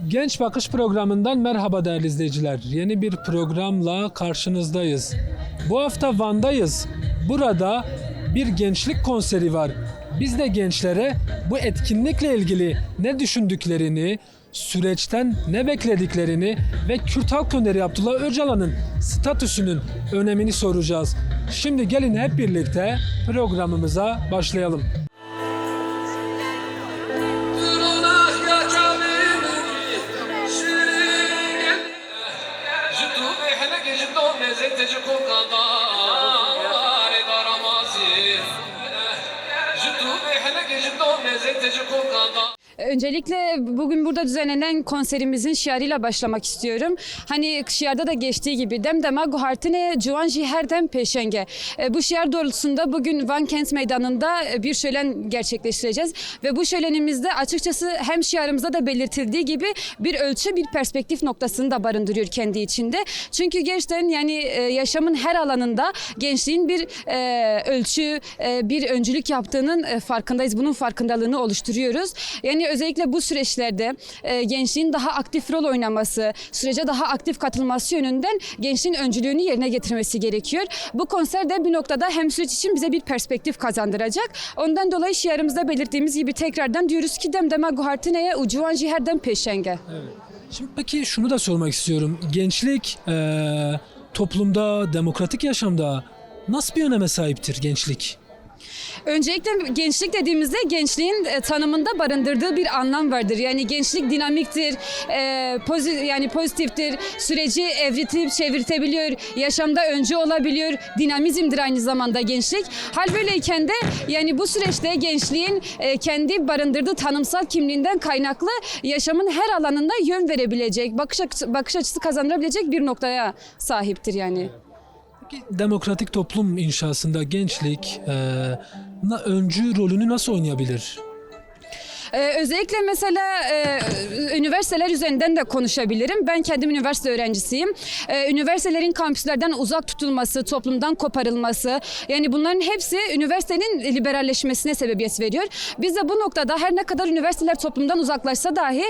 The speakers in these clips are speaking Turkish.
Genç Bakış programından merhaba değerli izleyiciler. Yeni bir programla karşınızdayız. Bu hafta Van'dayız. Burada bir gençlik konseri var. Biz de gençlere bu etkinlikle ilgili ne düşündüklerini, süreçten ne beklediklerini ve Kürt Halk Önderi Abdullah Öcalan'ın statüsünün önemini soracağız. Şimdi gelin hep birlikte programımıza başlayalım. Öncelikle bugün burada düzenlenen konserimizin şiarıyla başlamak istiyorum. Hani şiarda da geçtiği gibi Demdema Guhartine Cuanji Herdem Peşenge. Bu şiar doğrultusunda bugün Van Kent Meydanı'nda bir şölen gerçekleştireceğiz. Ve bu şölenimizde açıkçası hem şiarımızda da belirtildiği gibi bir ölçü, bir perspektif noktasını da barındırıyor kendi içinde. Çünkü gençlerin yani yaşamın her alanında gençliğin bir ölçü, bir öncülük yaptığının farkındayız. Bunun farkındalığını oluşturuyoruz. Yani özellikle bu süreçlerde gençliğin daha aktif rol oynaması, sürece daha aktif katılması yönünden gençliğin öncülüğünü yerine getirmesi gerekiyor. Bu konser de bir noktada hem süreç için bize bir perspektif kazandıracak. Ondan dolayı şiarımızda belirttiğimiz gibi tekrardan diyoruz ki Demdema Guhartine'ye ucuvan ciherden peşenge. Evet. Şimdi peki şunu da sormak istiyorum. Gençlik toplumda, demokratik yaşamda nasıl bir öneme sahiptir gençlik? Öncelikle gençlik dediğimizde gençliğin tanımında barındırdığı bir anlam vardır. Yani gençlik dinamiktir, yani pozitiftir, süreci evritip çevirtebiliyor, yaşamda öncü olabiliyor, dinamizmdir aynı zamanda gençlik. Hal böyleyken de yani bu süreçte gençliğin kendi barındırdığı tanımsal kimliğinden kaynaklı yaşamın her alanında yön verebilecek, bakış açısı kazandırabilecek bir noktaya sahiptir yani. Demokratik toplum inşasında gençlik öncü rolünü nasıl oynayabilir? Özellikle mesela üniversiteler üzerinden de konuşabilirim. Ben kendim üniversite öğrencisiyim. Üniversitelerin kampüslerden uzak tutulması, toplumdan koparılması, yani bunların hepsi üniversitenin liberalleşmesine sebebiyet veriyor. Biz de bu noktada her ne kadar üniversiteler toplumdan uzaklaşsa dahi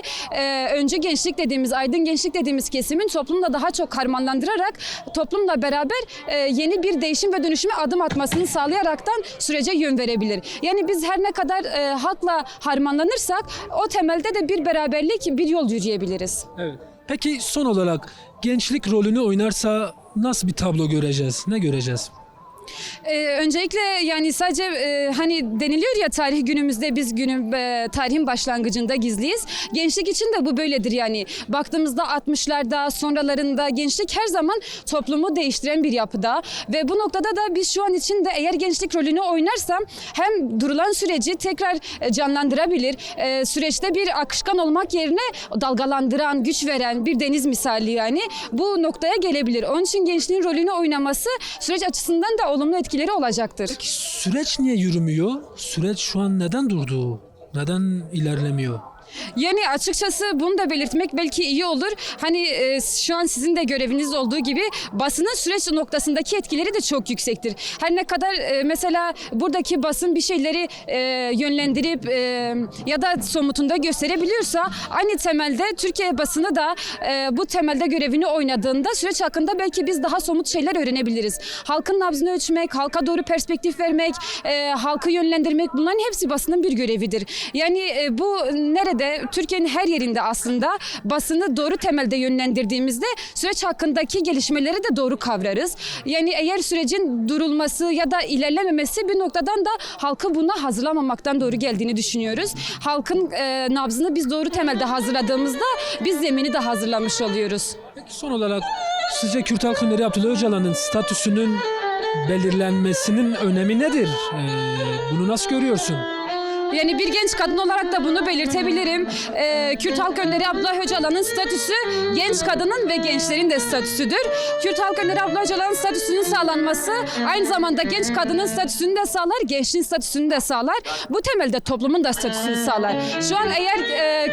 öncü gençlik dediğimiz, aydın gençlik dediğimiz kesimin toplumla daha çok harmanlandırarak toplumla beraber yeni bir değişim ve dönüşüme adım atmasını sağlayaraktan sürece yön verebilir. Yani biz her ne kadar halkla harmanlanırsak o temelde de bir beraberlik, bir yol yürüyebiliriz. Evet. Peki son olarak gençlik rolünü oynarsa nasıl bir tablo göreceğiz? Ne göreceğiz? Öncelikle yani sadece hani deniliyor ya tarih günümüzde biz tarihin başlangıcında gizliyiz. Gençlik için de bu böyledir yani. Baktığımızda 60'larda sonralarında gençlik her zaman toplumu değiştiren bir yapıda ve bu noktada da biz şu an için de eğer gençlik rolünü oynarsam hem durulan süreci tekrar canlandırabilir. Süreçte bir akışkan olmak yerine dalgalandıran, güç veren bir deniz misali yani bu noktaya gelebilir. Onun için gençliğin rolünü oynaması süreç açısından da olumlu etkileri olacaktır. Peki süreç niye yürümüyor? Süreç şu an neden durdu? Neden ilerlemiyor? Yani açıkçası bunu da belirtmek belki iyi olur. Hani şu an sizin de göreviniz olduğu gibi basının süreç noktasındaki etkileri de çok yüksektir. Her ne kadar mesela buradaki basın bir şeyleri yönlendirip ya da somutunda gösterebiliyorsa aynı temelde Türkiye basını da bu temelde görevini oynadığında süreç hakkında belki biz daha somut şeyler öğrenebiliriz. Halkın nabzını ölçmek, halka doğru perspektif vermek, halkı yönlendirmek bunların hepsi basının bir görevidir. Yani bu nerede Türkiye'nin her yerinde aslında basını doğru temelde yönlendirdiğimizde süreç hakkındaki gelişmeleri de doğru kavrarız. Yani eğer sürecin durulması ya da ilerlememesi bir noktadan da halkı buna hazırlamamaktan doğru geldiğini düşünüyoruz. Halkın nabzını biz doğru temelde hazırladığımızda biz zemini de hazırlamış oluyoruz. Peki son olarak sizce Kürt Halk Önderi Abdullah Öcalan'ın statüsünün belirlenmesinin önemi nedir? Bunu nasıl görüyorsun? Yani bir genç kadın olarak da bunu belirtebilirim. Kürt Halk Önderi Abdullah Öcalan'ın statüsü genç kadının ve gençlerin de statüsüdür. Kürt Halk Önderi Abdullah Öcalan'ın statüsünün sağlanması aynı zamanda genç kadının statüsünü de sağlar, gençliğin statüsünü de sağlar. Bu temelde toplumun da statüsünü sağlar. Şu an eğer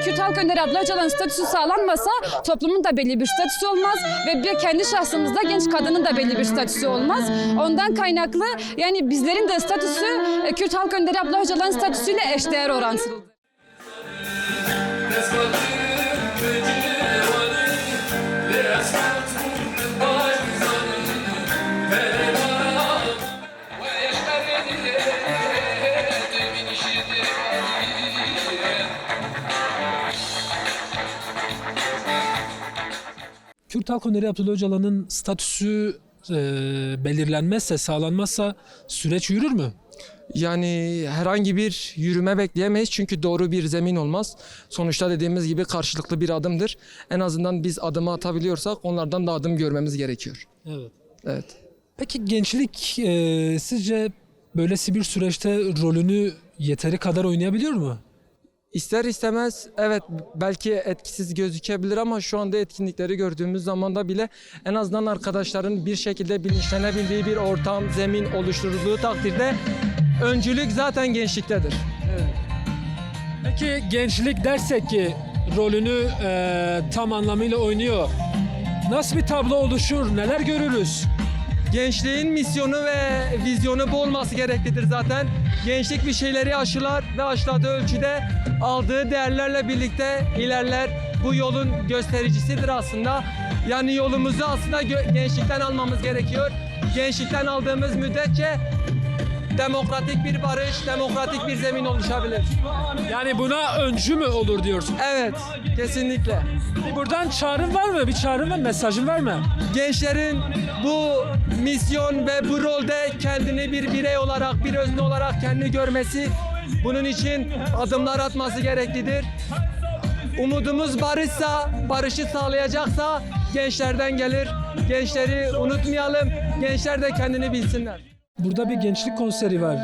Kürt Halk Önderi Abdullah Öcalan'ın statüsü sağlanmasa toplumun da belli bir statüsü olmaz ve bir kendi şahsımızda genç kadının da belli bir statüsü olmaz. Ondan kaynaklı yani bizlerin de statüsü Kürt Halk Önderi Abdullah Öcalan'ın statüsüyle eşdeğer orantılıdır. Kürt Halk Önderi Abdullah Öcalan'ın statüsü belirlenmezse, sağlanmazsa süreç yürür mü? Yani herhangi bir yürüme bekleyemeyiz çünkü doğru bir zemin olmaz. Sonuçta dediğimiz gibi karşılıklı bir adımdır. En azından biz adımı atabiliyorsak onlardan da adım görmemiz gerekiyor. Evet. Evet. Peki gençlik sizce böylesi bir süreçte rolünü yeteri kadar oynayabiliyor mu? İster istemez evet belki etkisiz gözükebilir ama şu anda etkinlikleri gördüğümüz zaman da bile en azından arkadaşların bir şekilde bilinçlenebildiği bir ortam, zemin oluşturulduğu takdirde öncülük zaten gençliktedir. Peki gençlik dersek ki rolünü tam anlamıyla oynuyor. Nasıl bir tablo oluşur? Neler görürüz? Gençliğin misyonu ve vizyonu bu olması gereklidir zaten. Gençlik bir şeyleri aşılar ve aşıladığı ölçüde aldığı değerlerle birlikte ilerler. Bu yolun göstericisidir aslında. Yani yolumuzu aslında gençlikten almamız gerekiyor. Gençlikten aldığımız müddetçe demokratik bir barış, demokratik bir zemin oluşabilir. Yani buna öncü mü olur diyorsun? Evet, kesinlikle. Buradan çağrın var mı? Bir çağrın var mı? Mesajın var mı? Gençlerin bu misyon ve bu rolde kendini bir birey olarak, bir özne olarak kendini görmesi, bunun için adımlar atması gereklidir. Umudumuz barışsa, barışı sağlayacaksa gençlerden gelir. Gençleri unutmayalım, gençler de kendini bilsinler. Burada bir gençlik konseri var.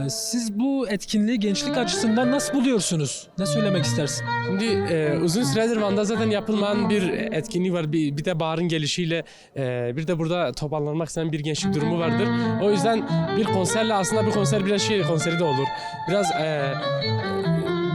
Siz bu etkinliği gençlik açısından nasıl buluyorsunuz? Ne söylemek istersin? Şimdi uzun süredir Van'da zaten yapılmayan bir etkinlik var. Bir de baharın gelişiyle bir de burada toparlanmak isteyen bir gençlik durumu vardır. O yüzden bir konserle aslında bir konser biraz konseri de olur. Biraz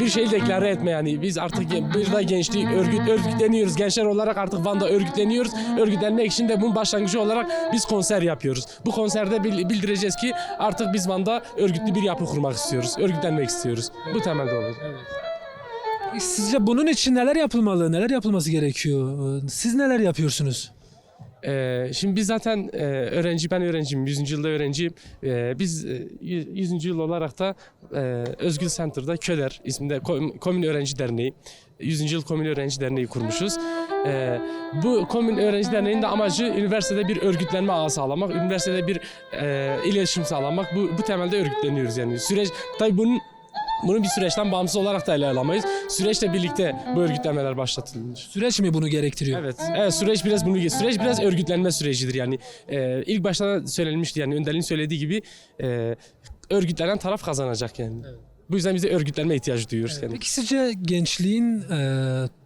bir şeyi deklare etme yani. Biz artık burada gençlik örgütleniyoruz. Gençler olarak artık Van'da örgütleniyoruz. Örgütlenmek için de bunun başlangıcı olarak biz konser yapıyoruz. Bu konserde bildireceğiz ki artık biz Van'da örgütlü bir yapı kurmak istiyoruz. Örgütlenmek istiyoruz. Bu temelde olur. Sizce bunun için neler yapılmalı? Neler yapılması gerekiyor? Siz neler yapıyorsunuz? Şimdi biz zaten ben öğrenciyim, 100. yılda öğrenciyim. Biz 100. yıl olarak da Özgül Center'da Köler isminde Komün Öğrenci Derneği, 100. Yıl Komün Öğrenci Derneği kurmuşuz. Bu Komün Öğrenci Derneği'nin de amacı üniversitede bir örgütlenme ağı sağlamak, üniversitede bir iletişim sağlamak. Bu temelde örgütleniyoruz yani. Süreç, tabii bunu bir süreçten bağımsız olarak da ele alamayız. Süreçle birlikte bu örgütlenmeler başlatılmış. Süreç mi bunu gerektiriyor? Evet, süreç biraz örgütlenme sürecidir yani. İlk başta da söylenmişti yani Önder'in söylediği gibi örgütlenen taraf kazanacak yani. Evet. Bu yüzden bize örgütlenme ihtiyacı duyuyoruz. Yani. Peki sizce gençliğin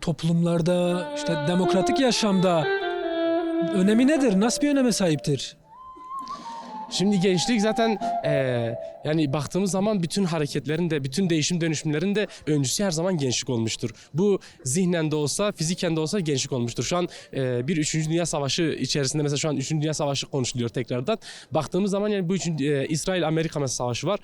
toplumlarda, işte demokratik yaşamda önemi nedir? Nasıl bir öneme sahiptir? Şimdi gençlik zaten yani baktığımız zaman bütün hareketlerin de, bütün değişim dönüşümlerin de öncüsü her zaman gençlik olmuştur. Bu zihnen de olsa, fiziken de olsa gençlik olmuştur. Şu an bir 3. Dünya Savaşı içerisinde mesela şu an 3. Dünya Savaşı konuşuluyor tekrardan. Baktığımız zaman yani bu İsrail-Amerika mesela savaşı var.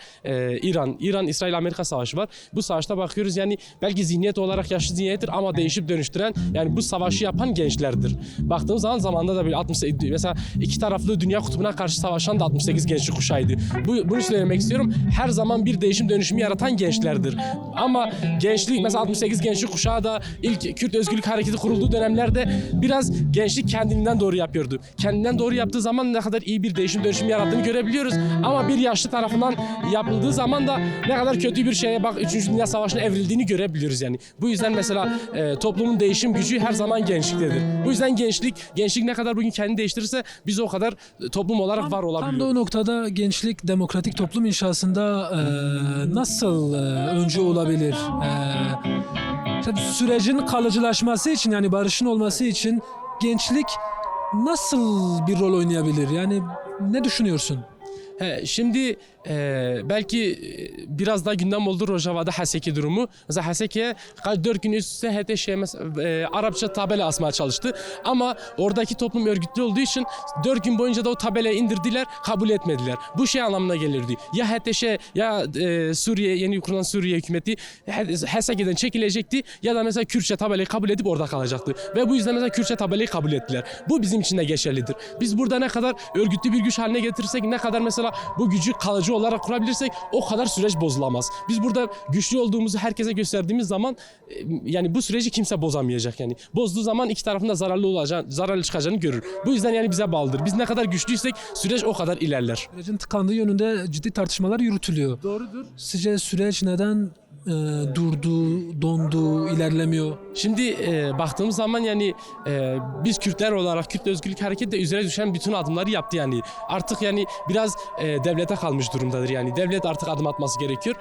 İran-İsrail-Amerika savaşı var. Bu savaşta bakıyoruz yani belki zihniyet olarak yaşlı zihniyettir ama değişip dönüştüren yani bu savaşı yapan gençlerdir. Baktığımız zaman zamanda da böyle 68 mesela iki taraflı dünya kutbuna karşı savaşan da 68 gençlik kuşağıydı. Bunu söylemek istiyorum. Her zaman bir değişim dönüşümü yaratan gençlerdir. Ama gençlik mesela 68 gençlik kuşağı da ilk Kürt Özgürlük Hareketi kurulduğu dönemlerde biraz gençlik kendinden doğru yapıyordu. Kendinden doğru yaptığı zaman ne kadar iyi bir değişim dönüşümü yarattığını görebiliyoruz. Ama bir yaşlı tarafından yapıldığı zaman da ne kadar kötü bir şeye 3. Dünya Savaşı'na evrildiğini görebiliyoruz yani. Bu yüzden mesela toplumun değişim gücü her zaman gençliktedir. Bu yüzden gençlik ne kadar bugün kendini değiştirirse biz o kadar toplum olarak var olabiliyoruz. Şimdi o noktada gençlik demokratik toplum inşasında nasıl öncü olabilir? Tabii sürecin kalıcılaşması için, yani barışın olması için gençlik nasıl bir rol oynayabilir? Yani ne düşünüyorsun? Şimdi belki biraz daha gündem oldu Rojava'da Haseki durumu. Mesela Haseki'ye 4 gün üst üste Arapça tabela asmaya çalıştı. Ama oradaki toplum örgütlü olduğu için 4 gün boyunca da o tabelayı indirdiler, kabul etmediler. Bu şey anlamına gelirdi. Ya HTŞ ya Suriye, yeni kurulan Suriye hükümeti Haseki'den çekilecekti ya da mesela Kürtçe tabelayı kabul edip orada kalacaktı. Ve bu yüzden mesela Kürtçe tabelayı kabul ettiler. Bu bizim için de geçerlidir. Biz burada ne kadar örgütlü bir güç haline getirirsek, ne kadar mesela bu gücü kalıcı olarak kurabilirsek o kadar süreç bozulamaz. Biz burada güçlü olduğumuzu herkese gösterdiğimiz zaman yani bu süreci kimse bozamayacak yani. Bozduğu zaman iki tarafın da zararlı çıkacağını görür. Bu yüzden yani bize bağlıdır. Biz ne kadar güçlüysek süreç o kadar ilerler. Sürecin tıkandığı yönünde ciddi tartışmalar yürütülüyor. Doğrudur. Sizce süreç neden durdu, dondu, ilerlemiyor? Şimdi baktığımız zaman yani biz Kürtler olarak Kürt Özgürlük Hareketi de üzerine düşen bütün adımları yaptı yani. Artık yani biraz devlete kalmış durumdadır yani. Devlet artık adım atması gerekiyor.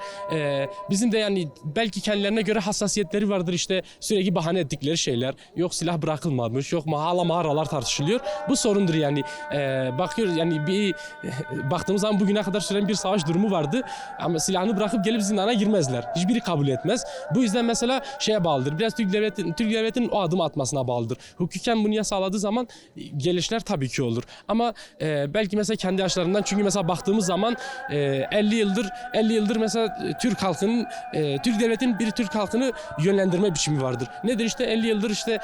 Bizim de yani belki kendilerine göre hassasiyetleri vardır, işte sürekli bahane ettikleri şeyler. Yok silah bırakılmamış, yok hala mağaralar tartışılıyor. Bu sorundur yani. Bakıyor yani baktığımız zaman bugüne kadar süren bir savaş durumu vardı. Ama silahını bırakıp gelip zindana girmezler. Hiçbiri kabul etmez. Bu yüzden mesela şeye bağlıdır. Biraz Türk devletinin o adım atmasına bağlıdır. Hukuken bunu sağladığı zaman gelişler tabii ki olur. Ama belki mesela kendi yaşlarından, çünkü mesela baktığımız zaman 50 yıldır mesela Türk devletinin bir Türk halkını yönlendirme biçimi vardır. Nedir işte 50 yıldır işte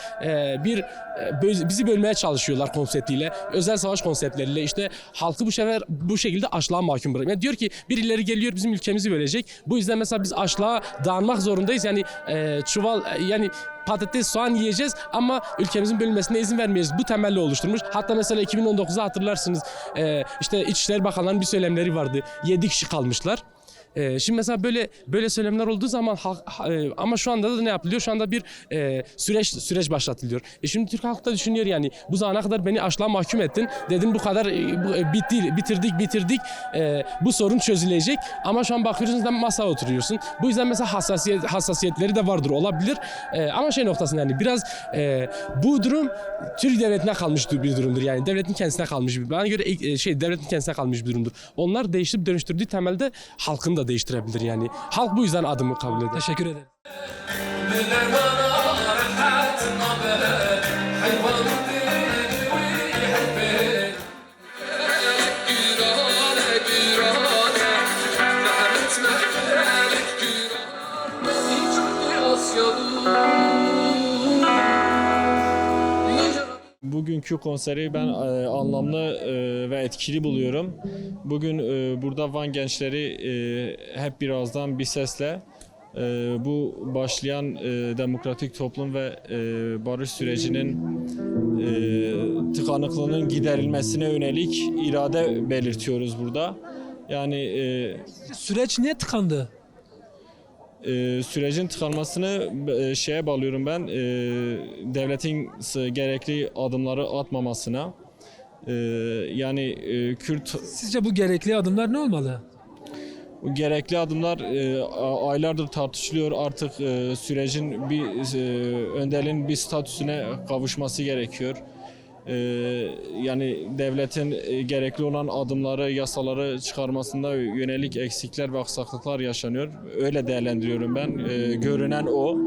bizi bölmeye çalışıyorlar konseptiyle. Özel savaş konseptleriyle işte halkı bu şekilde açlığa mahkum bırakıyor. Yani diyor ki birileri geliyor bizim ülkemizi bölecek. Bu yüzden mesela biz açlığa dağılmak zorundayız. Yani yani patates, soğan yiyeceğiz ama ülkemizin bölünmesine izin vermeyeceğiz. Bu temelle oluşturmuş. Hatta mesela 2019'da hatırlarsınız işte İçişleri Bakanlığı'nın bir söylemleri vardı. 7 kişi kalmışlar. Şimdi mesela böyle söylemler olduğu zaman ama şu anda da ne yapılıyor? Şu anda bir süreç başlatılıyor. Şimdi Türk halkı da düşünüyor yani bu zamana kadar beni açlığa mahkum ettin. Dedim bu kadar bitirdik. Bu sorun çözülecek. Ama şu an bakıyorsunuz da masaya oturuyorsun. Bu yüzden mesela hassasiyetleri de vardır, olabilir. Ama şey noktasında yani biraz bu durum Türk devletine kalmış bir durumdur. Yani devletin kendisine kalmış bir. Bana göre devletin kendisine kalmış bir durumdur. Onlar değiştirip dönüştürdüğü temelde halkın da değiştirebilir yani. Halk bu yüzden adımı kabul eder. Teşekkür ederim. Bugünkü konseri ben anlamlı ve etkili buluyorum. Bugün burada Van gençleri hep birazdan bir sesle bu başlayan demokratik toplum ve barış sürecinin tıkanıklığının giderilmesine yönelik irade belirtiyoruz burada. Yani Süreç niye tıkandı? sürecin tıkanmasını şeye bağlıyorum ben, devletin gerekli adımları atmamasına. Yani Kürt Sizce bu gerekli adımlar ne olmalı? gerekli adımlar aylardır tartışılıyor. Artık sürecin bir önderliğin bir statüsüne kavuşması gerekiyor. Yani devletin gerekli olan adımları, yasaları çıkarmasında yönelik eksikler ve aksaklıklar yaşanıyor. Öyle değerlendiriyorum ben. Görünen o.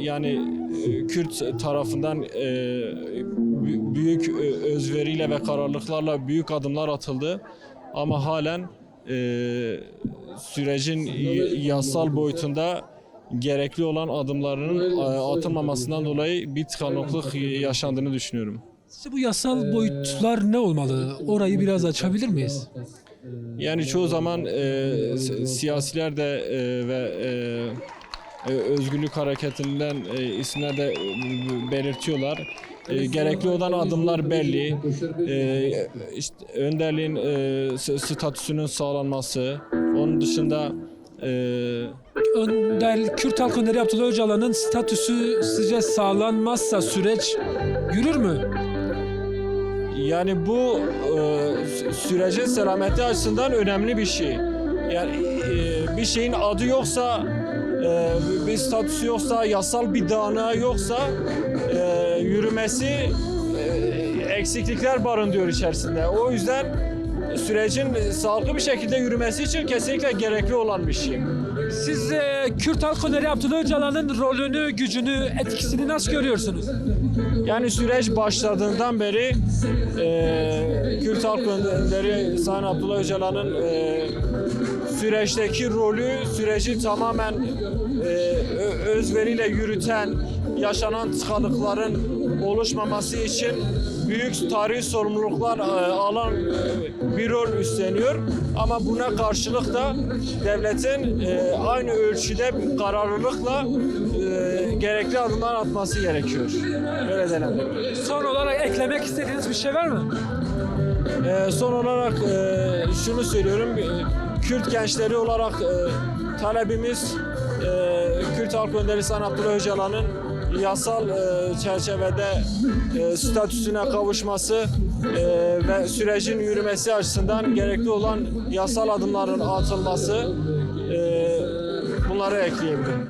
Yani Kürt tarafından büyük özveriyle ve kararlılıklarla büyük adımlar atıldı. Ama halen sürecin yasal boyutunda gerekli olan adımlarının atılmamasından dolayı bir tıkanıklık yaşandığını düşünüyorum. Sizce bu yasal boyutlar ne olmalı? Orayı biraz açabilir miyiz? Yani çoğu zaman siyasiler de ve özgürlük hareketinden isimler de belirtiyorlar. Gerekli olan adımlar belli. İşte önderliğin statüsünün sağlanması. Onun dışında Kürt Halk Önderi Abdullah Öcalan'ın statüsü sizce sağlanmazsa süreç yürür mü? Yani bu sürecin selameti açısından önemli bir şey. Yani bir şeyin adı yoksa, bir statüsü yoksa, yasal bir dayanağı yoksa yürümesi eksiklikler barındırıyor içerisinde. O yüzden sürecin sağlıklı bir şekilde yürümesi için kesinlikle gerekli olan bir şey. Siz Kürt halk öneri Abdullah Öcalan'ın rolünü, gücünü, etkisini nasıl görüyorsunuz? Yani süreç başladığından beri Kürt halk önderi Sayın Abdullah Öcalan'ın süreçteki rolü, süreci tamamen özveriyle yürüten, yaşanan tıkanıkların oluşmaması için büyük tarihi sorumluluklar alan bir rol üstleniyor. Ama buna karşılık da devletin aynı ölçüde kararlılıkla gerekli adımlar atması gerekiyor. Öyle değerlendiriyorum. Son olarak eklemek istediğiniz bir şey var mı? Son olarak şunu söylüyorum. Kürt gençleri olarak talebimiz Kürt halk önderi Sayın Abdullah Öcalan'ın yasal çerçevede statüsüne kavuşması ve sürecin yürümesi açısından gerekli olan yasal adımların atılması, bunları ekleyebilirim.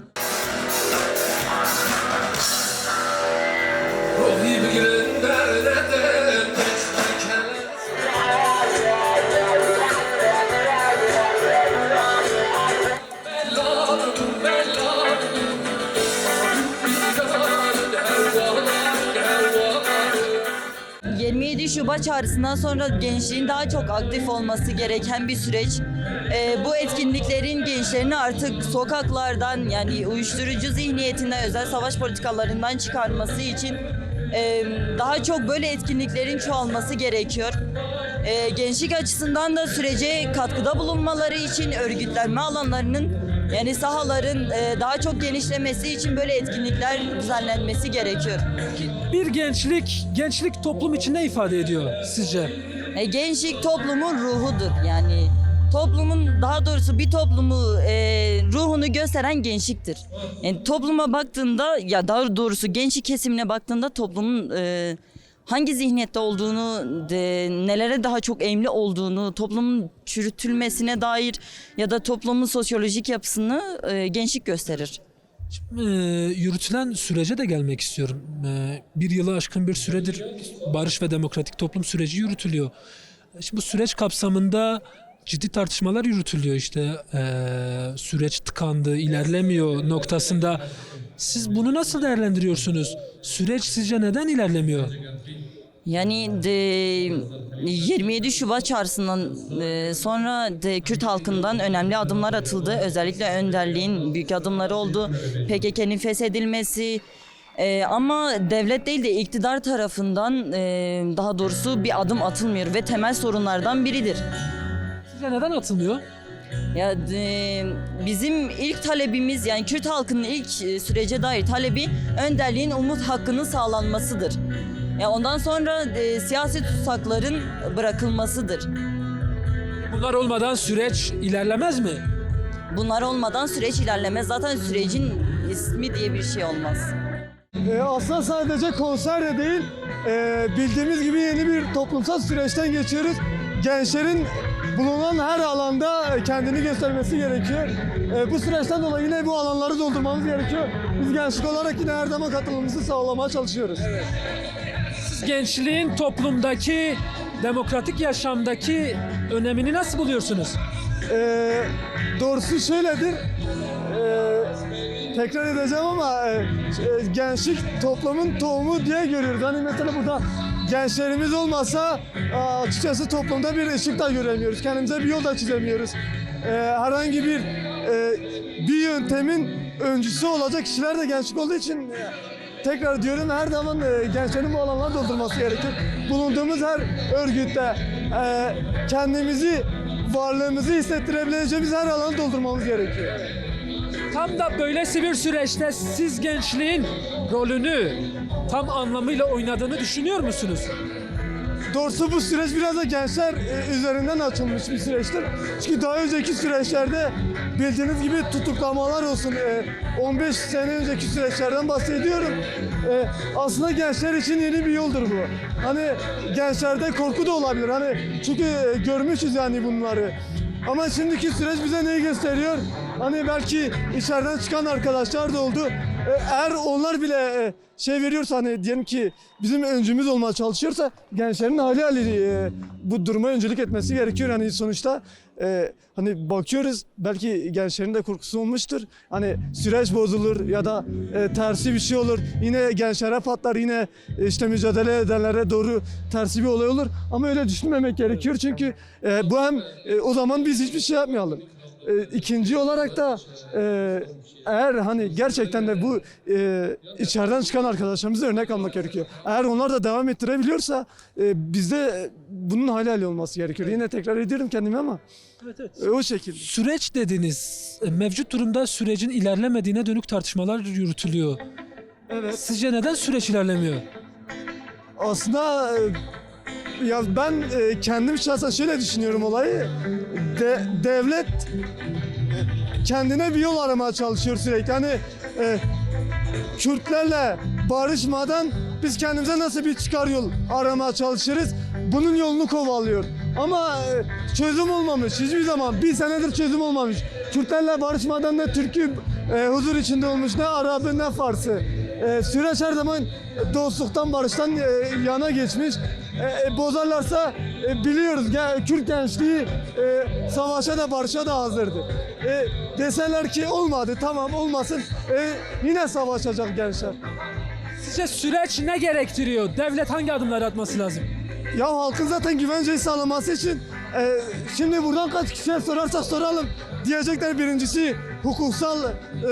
Şubat çağrısından sonra gençliğin daha çok aktif olması gereken bir süreç. Bu etkinliklerin gençlerini artık sokaklardan, yani uyuşturucu zihniyetinden, özel savaş politikalarından çıkarması için daha çok böyle etkinliklerin çoğalması gerekiyor. Gençlik açısından da sürece katkıda bulunmaları için örgütlenme alanlarının, yani sahaların daha çok genişlemesi için böyle etkinlikler düzenlenmesi gerekiyor. Bir gençlik toplum için ne ifade ediyor sizce? Gençlik toplumun ruhudur. Yani toplumun, daha doğrusu bir toplumu ruhunu gösteren gençliktir. Yani topluma baktığında, ya daha doğrusu gençlik kesimine baktığında toplumun hangi zihniyette olduğunu, nelere daha çok eğilimli olduğunu, toplumun çürütülmesine dair ya da toplumun sosyolojik yapısını gençlik gösterir. Yürütülen sürece de gelmek istiyorum. Bir yılı aşkın bir süredir barış ve demokratik toplum süreci yürütülüyor. Şimdi bu süreç kapsamında ciddi tartışmalar yürütülüyor, işte süreç tıkandı, ilerlemiyor noktasında. Siz bunu nasıl değerlendiriyorsunuz? Süreç sizce neden ilerlemiyor? Yani 27 Şubat çağrısından sonra Kürt halkından önemli adımlar atıldı. Özellikle önderliğin büyük adımları oldu. PKK'nın feshedilmesi, ama devlet değil de iktidar tarafından daha doğrusu bir adım atılmıyor ve temel sorunlardan biridir. Sizce neden atılmıyor? Ya bizim ilk talebimiz, yani Kürt halkının ilk sürece dair talebi önderliğin umut hakkının sağlanmasıdır. Ya ondan sonra siyasi tutsakların bırakılmasıdır. Bunlar olmadan süreç ilerlemez mi? Bunlar olmadan süreç ilerlemez. Zaten sürecin ismi diye bir şey olmaz. Aslında sadece konser de değil, bildiğimiz gibi yeni bir toplumsal süreçten geçiyoruz. Gençlerin bulunan her alanda kendini göstermesi gerekiyor. Bu süreçten dolayı yine bu alanları doldurmamız gerekiyor. Biz gençlik olarak yine her zaman katılımımızı sağlamaya çalışıyoruz. Evet. Siz gençliğin toplumdaki, demokratik yaşamdaki önemini nasıl buluyorsunuz? Doğrusu şöyledir. Tekrar edeceğim ama gençlik toplumun tohumu diye görüyoruz. Hani mesela burada gençlerimiz olmasa açıkçası toplumda bir ışık da göremiyoruz. Kendimize bir yol da çizemiyoruz. Herhangi bir yöntemin öncüsü olacak kişiler de gençlik olduğu için tekrar diyorum, her zaman gençlerin bu alanları doldurması gerekir. Bulunduğumuz her örgütte kendimizi, varlığımızı hissettirebileceğimiz her alanı doldurmamız gerekiyor. Tam da böylesi bir süreçte siz gençliğin rolünü tam anlamıyla oynadığını düşünüyor musunuz? Doğrusu bu süreç biraz da gençler üzerinden açılmış bir süreçtir. Çünkü daha önceki süreçlerde bildiğiniz gibi tutuklamalar olsun, 15 sene önceki süreçlerden bahsediyorum. Aslında gençler için yeni bir yoldur bu. Hani gençlerde korku da olabilir. Hani çünkü görmüşüz yani bunları. Ama şimdiki süreç bize neyi gösteriyor? Hani belki içeriden çıkan arkadaşlar da oldu. Eğer onlar bile şey veriyorsa, hani diyelim ki bizim öncümüz olmaya çalışıyorsa, gençlerin hali bu duruma öncülük etmesi gerekiyor. Hani sonuçta hani bakıyoruz, belki gençlerin de korkusu olmuştur. Hani süreç bozulur ya da tersi bir şey olur. Yine gençlere patlar, yine işte mücadele edenlere doğru tersi bir olay olur. Ama öyle düşünmemek gerekiyor çünkü bu hem o zaman biz hiçbir şey yapmayalım. İkinci olarak da eğer hani gerçekten de bu içeriden çıkan arkadaşlarımıza örnek almak gerekiyor. Eğer onlar da devam ettirebiliyorsa bizde bunun hali olması gerekiyor. Yine tekrar ediyorum kendimi ama o şekilde. Süreç dediniz. Mevcut durumda sürecin ilerlemediğine dönük tartışmalar yürütülüyor. Evet. Sizce neden süreç ilerlemiyor? Aslında ya ben kendim şahsen şöyle düşünüyorum olayı. Devlet kendine bir yol aramaya çalışıyor sürekli. Hani Kürtlerle barışmadan biz kendimize nasıl bir çıkar yol aramaya çalışırız. Bunun yolunu kovalıyor. Ama çözüm olmamış. Hiçbir zaman bir senedir çözüm olmamış. Kürtlerle barışmadan ne Türk'ü huzur içinde olmuş, ne Arap'ı, ne Fars'ı. Süreç her zaman dostluktan, barıştan yana geçmiş. Bozarlarsa biliyoruz Kürt gençliği savaşa da barışa da hazırdır. Deseler ki olmadı, tamam olmasın, yine savaşacak gençler. Sizce süreç ne gerektiriyor? Devlet hangi adımları atması lazım? Ya halkın zaten güvenceyi sağlaması için şimdi buradan kaç kişiye sorarsak soralım diyecekler, birincisi hukuksal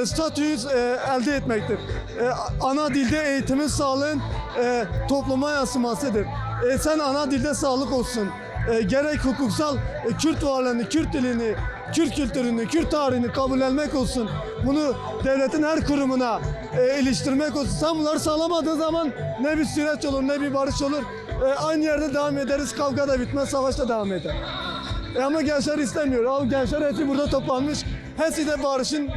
statüyü elde etmektir. Ana dilde eğitimin, sağlığın topluma yansımasıdır. Sen ana dilde sağlık olsun. Gerek hukuksal Kürt varlığını, Kürt dilini, Kürt kültürünü, Kürt tarihini kabullenmek olsun. Bunu devletin her kurumuna iliştirmek olsun. Sen bunları sağlamadığın zaman ne bir süreç olur, ne bir barış olur. Aynı yerde devam ederiz, kavga da bitmez, savaş da devam eder. Ama gençler istemiyor. Gençler hepsi burada toplanmış. Hepsi de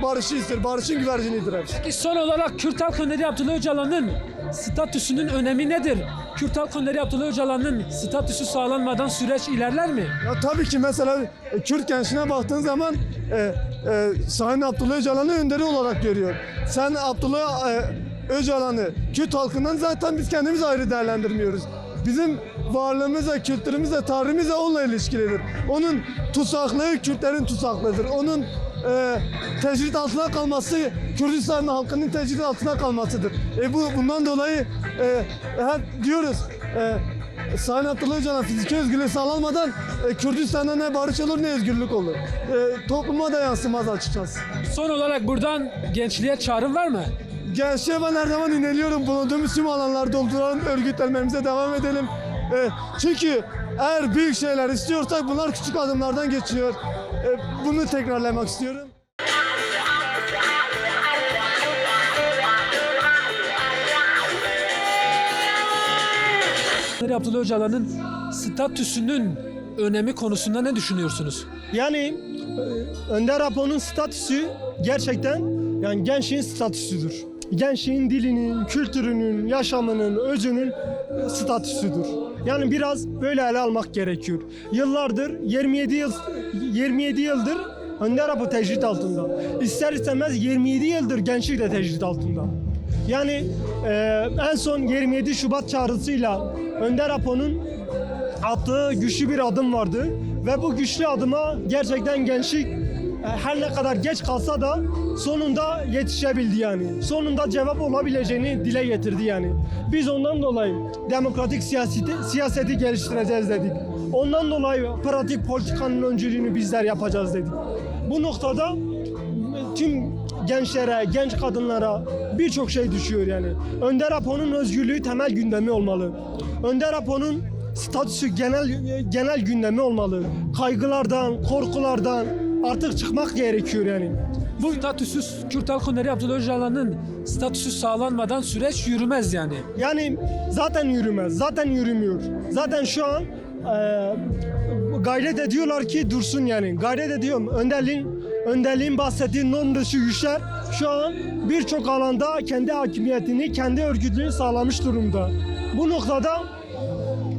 barışı ister, barışın güvercinidir hepsi. Peki son olarak Kürt Halk Önderi Abdullah Öcalan'ın statüsünün önemi nedir? Kürt Halk Önderi Abdullah Öcalan'ın statüsü sağlanmadan süreç ilerler mi? Ya tabii ki mesela Kürt gençliğine baktığın zaman Sayın Abdullah Öcalan'ı önderi olarak görüyor. Sen Abdullah Öcalan'ı Kürt halkından zaten biz kendimiz ayrı değerlendirmiyoruz. Bizim varlığımızla, kültürümüzle, tarihimizle onunla ilişkilidir. Onun tutsaklığı Kürtlerin tutsaklığıdır. Onun tecrit altına kalması Kürdistan halkının tecrit altına kalmasıdır. Bundan dolayı hep diyoruz Sayın Abdullah Öcalan fiziki özgürlüğü sağlanmadan Kürdistan'da ne barış olur ne özgürlük olur. Topluma da yansımaz açıkçası. Son olarak buradan gençliğe çağrım var mı? Gençliğe ben her zaman inanıyorum. Bulunduğumuz tüm alanları dolduralım, örgütlenmemize devam edelim. Çünkü eğer büyük şeyler istiyorsak bunlar küçük adımlardan geçiyor. Bunu tekrarlamak istiyorum. Abdullah Öcalan'ın statüsünün önemi konusunda ne düşünüyorsunuz? Yani Önder Apo'nun statüsü gerçekten yani gençliğin statüsüdür. Gençliğin dilinin, kültürünün, yaşamının, özünün statüsüdür. Yani biraz böyle ele almak gerekiyor. Yıllardır 27 yıldır Önder Apo tecrit altında. İster istemez 27 yıldır gençlik de tecrit altında. Yani en son 27 Şubat çağrısıyla Önder Apo'nun attığı güçlü bir adım vardı ve bu güçlü adıma gerçekten gençlik her ne kadar geç kalsa da sonunda yetişebildi yani. Sonunda cevap olabileceğini dile getirdi yani. Biz ondan dolayı demokratik siyaseti geliştireceğiz dedik. Ondan dolayı pratik politikanın öncülüğünü bizler yapacağız dedik. Bu noktada tüm gençlere, genç kadınlara birçok şey düşüyor yani. Önder Apo'nun özgürlüğü temel gündemi olmalı. Önder Apo'nun statüsü genel gündemi olmalı. Kaygılardan, korkulardan artık çıkmak gerekiyor yani. Bu Statüsüz Kürt Halk Önderi Abdullah Öcalan'ın statüsü sağlanmadan süreç yürümez yani. yani zaten yürümez, zaten yürümüyor. Zaten şu an gayret ediyorlar ki dursun yani. Gayret ediyorum. Önderliğin bahsettiği norm dışı güçler şu an birçok alanda kendi hakimiyetini, kendi örgütlüğünü sağlamış durumda. Bu noktada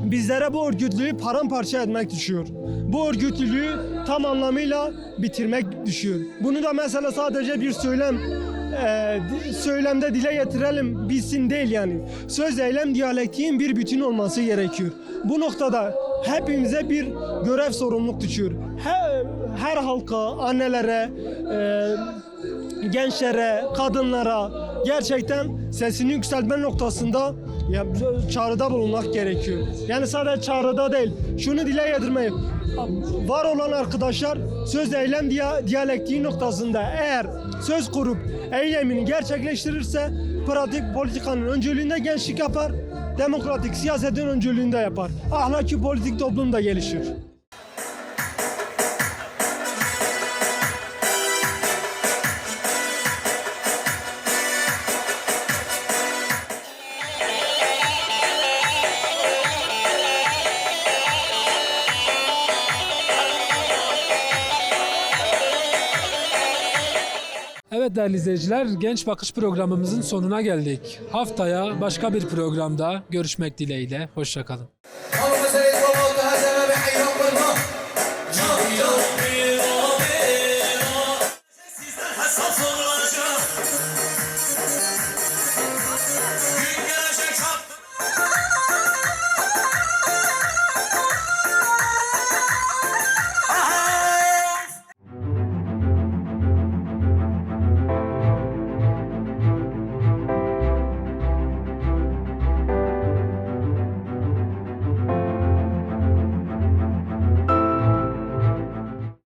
bizlere bu örgütlüğü paramparça etmek düşüyor. Bu örgütlülüğü tam anlamıyla bitirmek düşüyor. Bunu da mesela sadece bir söylemde dile getirelim bilsin değil yani. Söz eylem diyalektiğin bir bütün olması gerekiyor. Bu noktada hepimize bir görev sorumluluk düşüyor. Her halka, annelere, gençlere, kadınlara gerçekten sesini yükseltme noktasında çağrıda bulunmak gerekiyor. Yani sadece çağrıda değil, şunu dile getirmeyi. Var olan arkadaşlar söz eylem diyalektiği noktasında eğer söz kurup eylemini gerçekleştirirse pratik politikanın öncülüğünde gençlik yapar, demokratik siyasetin öncülüğünde yapar. Ahlaki politik toplum da gelişir. Evet değerli izleyiciler, Genç Bakış programımızın sonuna geldik. Haftaya başka bir programda görüşmek dileğiyle. Hoşça kalın.